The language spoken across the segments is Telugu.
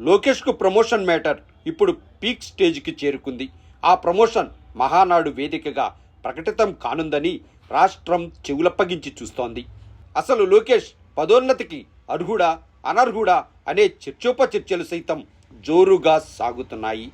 లోకేష్కు ప్రమోషన్ మ్యాటర్ ఇప్పుడు పీక్ స్టేజ్కి చేరుకుంది. ఆ ప్రమోషన్ మహానాడు వేదికగా ప్రకటితం కానుందని రాష్ట్రం చెవులప్పగించి చూస్తోంది. అసలు లోకేష్ పదోన్నతికి అర్హుడా అనర్హుడా అనే చర్చోపచర్చలు సైతం జోరుగా సాగుతున్నాయి.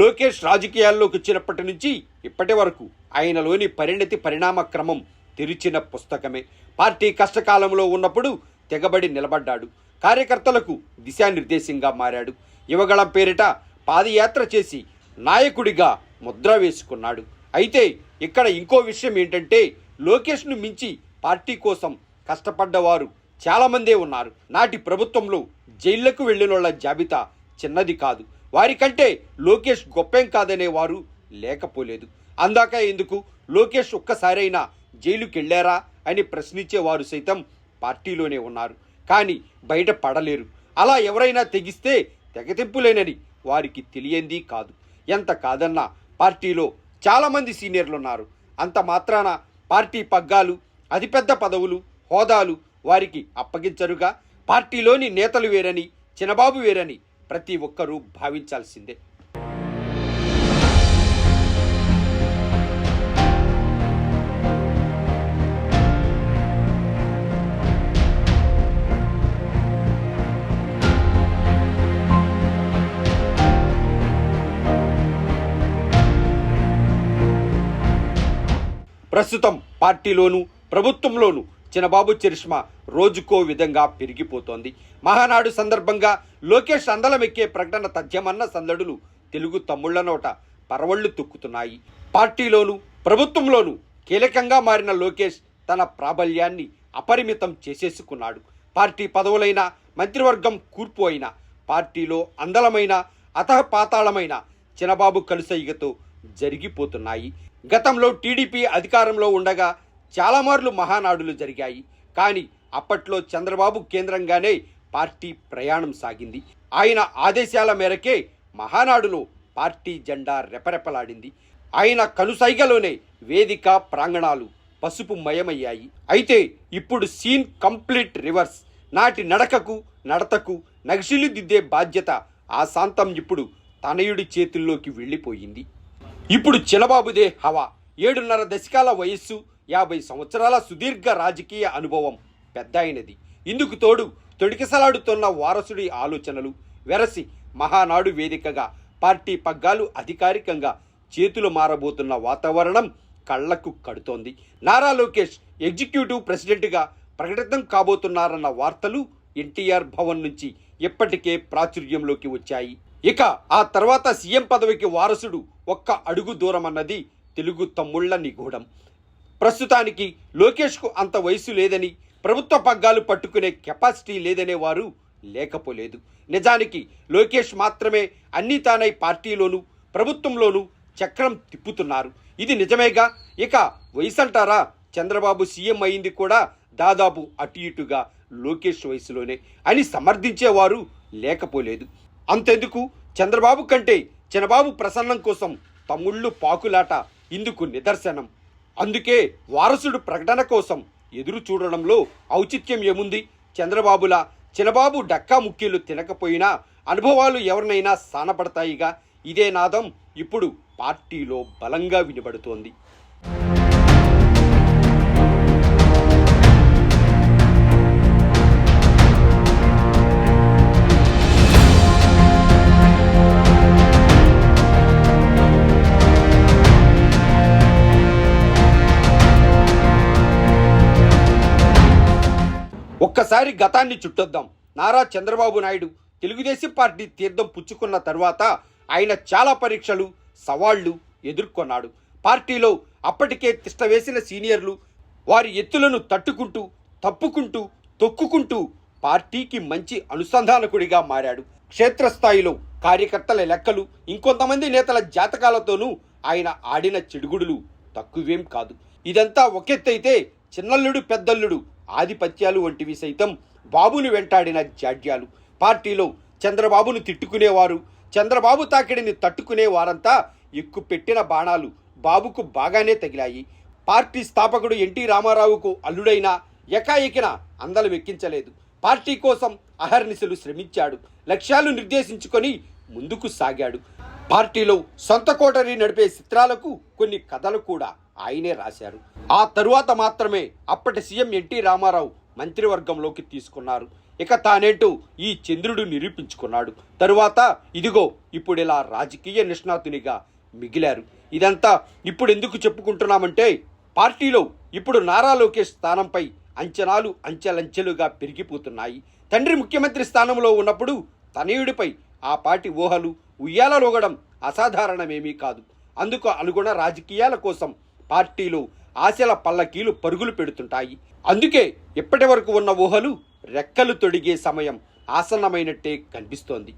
లోకేష్ రాజకీయాల్లోకి వచ్చినప్పటి నుంచి ఇప్పటి వరకు ఆయనలోని పరిణతి పరిణామ క్రమం తెరిచిన పుస్తకమే. పార్టీ కష్టకాలంలో ఉన్నప్పుడు తెగబడి నిలబడ్డాడు. కార్యకర్తలకు దిశానిర్దేశంగా మారాడు. యువగళం పేరిట పాదయాత్ర చేసి నాయకుడిగా ముద్ర వేసుకున్నాడు. అయితే ఇక్కడ ఇంకో విషయం ఏంటంటే, లోకేష్ను మించి పార్టీ కోసం కష్టపడ్డవారు చాలామందే ఉన్నారు. నాటి ప్రభుత్వంలో జైళ్లకు వెళ్ళినోళ్ల జాబితా చిన్నది కాదు. వారికంటే లోకేష్ గొప్పేం కాదనే వారు లేకపోలేదు. అందాక ఎందుకు లోకేష్ ఒక్కసారైనా జైలుకెళ్ళారా అని ప్రశ్నించేవారు సైతం పార్టీలోనే ఉన్నారు. కానీ బయట పడలేరు. అలా ఎవరైనా తెగిస్తే తెగతింపులేనని వారికి తెలియంది కాదు. ఎంత కాదన్నా పార్టీలో చాలామంది సీనియర్లు ఉన్నారు. అంత మాత్రాన పార్టీ పగ్గాలు, అతిపెద్ద పదవులు, హోదాలు వారికి అప్పగించరుగా. పార్టీలోని నేతలు వేరని, చినబాబు వేరని ప్రతి ఒక్కరూ భావించాల్సిందే. ప్రస్తుతం పార్టీలోనూ ప్రభుత్వంలోనూ చినబాబు చరిష్మా రోజుకో విధంగా పెరిగిపోతోంది. మహానాడు సందర్భంగా లోకేష్ అందలమెక్కే ప్రకటన తథ్యమన్న సందడులు తెలుగు తమ్ముళ్ల నోట పరవళ్లు తొక్కుతున్నాయి. పార్టీలోనూ ప్రభుత్వంలోనూ కీలకంగా మారిన లోకేష్ తన ప్రాబల్యాన్ని అపరిమితం చేసేసుకున్నాడు. పార్టీ పదవులైన, మంత్రివర్గం కూర్పు అయినా, పార్టీలో అందలమైన అతహపాతాళమైన చినబాబు కలుసైగతో జరిగిపోతున్నాయి. గతంలో టీడీపీ అధికారంలో ఉండగా చాలా మార్లు మహానాడులు జరిగాయి. కానీ అప్పట్లో చంద్రబాబు కేంద్రంగానే పార్టీ ప్రయాణం సాగింది. ఆయన ఆదేశాల మేరకే మహానాడులో పార్టీ జెండా రెపరెపలాడింది. ఆయన కనుసైగలోనే వేదిక ప్రాంగణాలు పసుపు మయమయ్యాయి. అయితే ఇప్పుడు సీన్ కంప్లీట్ రివర్స్. నాటి నడకకు నడతకు నగిశిలు దిద్దే బాధ్యత ఆ శాంతం ఇప్పుడు తనయుడి చేతుల్లోకి వెళ్ళిపోయింది. ఇప్పుడు చినబాబుదే హవా. 7.5 దశకాల వయస్సు, 50 సంవత్సరాల సుదీర్ఘ రాజకీయ అనుభవం పెద్ద అయినది. ఇందుకు తోడు తొడికిసలాడుతున్న వారసుడి ఆలోచనలు వెరసి మహానాడు వేదికగా పార్టీ పగ్గాలు అధికారికంగా చేతులు మారబోతున్న వాతావరణం కళ్లకు కడుతోంది. నారా లోకేష్ ఎగ్జిక్యూటివ్ ప్రెసిడెంట్గా ప్రకటితం కాబోతున్నారన్న వార్తలు ఎన్టీఆర్ భవన్ నుంచి ఇప్పటికే ప్రాచుర్యంలోకి వచ్చాయి. ఇక ఆ తర్వాత సీఎం పదవికి వారసుడు ఒక్క అడుగు దూరం అన్నది తెలుగు తమ్ముళ్ల నిగూఢం. ప్రస్తుతానికి లోకేష్కు అంత వయసు లేదని, ప్రభుత్వ పగ్గాలు పట్టుకునే కెపాసిటీ లేదనే వారు లేకపోలేదు. నిజానికి లోకేష్ మాత్రమే అన్నీ తానై పార్టీలోనూ ప్రభుత్వంలోనూ చక్రం తిప్పుతున్నారు. ఇది నిజమేగా. ఇక వయసు అంటారా, చంద్రబాబు సీఎం అయింది కూడా దాదాపు అటు ఇటుగా లోకేష్ వయసులోనే అని సమర్థించేవారు లేకపోలేదు. అంతెందుకు, చంద్రబాబు కంటే చినబాబు ప్రసన్నం కోసం తమ్ముళ్ళు పాకులాట ఇందుకు నిదర్శనం. అందుకే వారసుడు ప్రకటన కోసం ఎదురు చూడడంలో ఔచిత్యం ఏముంది? చంద్రబాబులా చినబాబు డక్కా ముక్కీలు తినకపోయినా అనుభవాలు ఎవరినైనా సానపడతాయిగా. ఇదే నాదం ఇప్పుడు పార్టీలో బలంగా వినబడుతోంది. ఒక్కసారి గతాన్ని చుట్టొద్దాం. నారా చంద్రబాబు నాయుడు తెలుగుదేశం పార్టీ తీర్థం పుచ్చుకున్న తర్వాత ఆయన చాలా పరీక్షలు, సవాళ్లు ఎదుర్కొన్నాడు. పార్టీలో అప్పటికే తిష్టవేసిన సీనియర్లు వారి ఎత్తులను తట్టుకుంటూ, తప్పుకుంటూ, తొక్కుకుంటూ పార్టీకి మంచి అనుసంధానకుడిగా మారాడు. క్షేత్రస్థాయిలో కార్యకర్తల లెక్కలు, ఇంకొంతమంది నేతల జాతకాలతోనూ ఆయన ఆడిన చెడుగుడులు తక్కువేం కాదు. ఇదంతా ఒకెత్తైతే చిన్నల్లుడు పెద్దల్లుడు ఆధిపత్యాలు వంటివి సైతం బాబును వెంటాడిన జాడ్యాలు. పార్టీలో చంద్రబాబును తిట్టుకునేవారు, చంద్రబాబు తాకిడిని తట్టుకునే వారంతా ఎక్కుపెట్టిన బాణాలు బాబుకు బాగానే తగిలాయి. పార్టీ స్థాపకుడు ఎన్టీ రామారావుకు అల్లుడైనా ఎకాఎకిన అందలు వెక్కించలేదు. పార్టీ కోసం అహర్నిశలు శ్రమించాడు. లక్ష్యాలు నిర్దేశించుకొని ముందుకు సాగాడు. పార్టీలో సొంత కోటరీ నడిపే చిత్రాలకు కొన్ని కథలు కూడా ఆయనే రాశారు. ఆ తరువాత మాత్రమే అప్పటి సీఎం ఎన్టీ రామారావు మంత్రివర్గంలోకి తీసుకున్నారు. ఇక తానేంటో ఈ చంద్రుడు నిరూపించుకున్నాడు. తరువాత ఇదిగో ఇప్పుడిలా రాజకీయ నిష్ణాతునిగా మిగిలారు. ఇదంతా ఇప్పుడు ఎందుకు చెప్పుకుంటున్నామంటే, పార్టీలో ఇప్పుడు నారా లోకేష్ స్థానంపై అంచనాలు అంచెలంచెలుగా పెరిగిపోతున్నాయి. తండ్రి ముఖ్యమంత్రి స్థానంలో ఉన్నప్పుడు తనయుడిపై ఆ పార్టీ ఊహలు ఉయ్యాలలోగడం అసాధారణమేమీ కాదు. అందుకు అనుగుణ రాజకీయాల కోసం పార్టీలో ఆశల పల్లకీలు పరుగులు పెడుతుంటాయి. అందుకే ఇప్పటి వరకు ఉన్న ఊహలు రెక్కలు తొడిగే సమయం ఆసన్నమైనట్టే కనిపిస్తోంది.